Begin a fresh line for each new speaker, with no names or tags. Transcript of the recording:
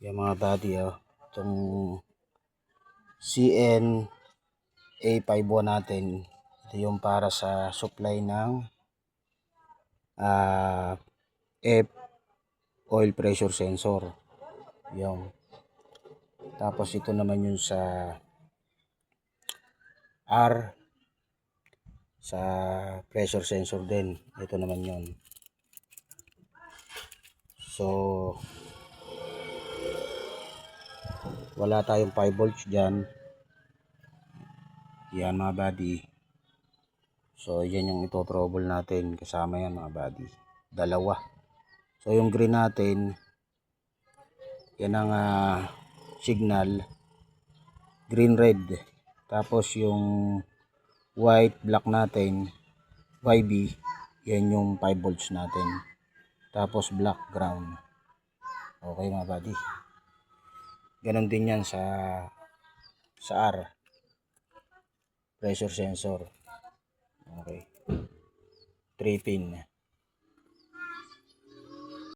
Yung mga body, itong CN A51 natin, ito yung para sa supply ng F oil pressure sensor. Yung tapos ito naman yung sa R sa pressure sensor din. Ito naman yun. So wala tayong 5 volts dyan. Yan mga body. So yan yung ito-trouble natin. Kasama yan mga body. Dalawa. So yung green natin, yan ang signal. Green red. Tapos yung white black natin, YB, yan yung 5 volts natin. Tapos black ground. Okay mga body. Ganon din yan sa R. Pressure sensor. Okay. 3 pin.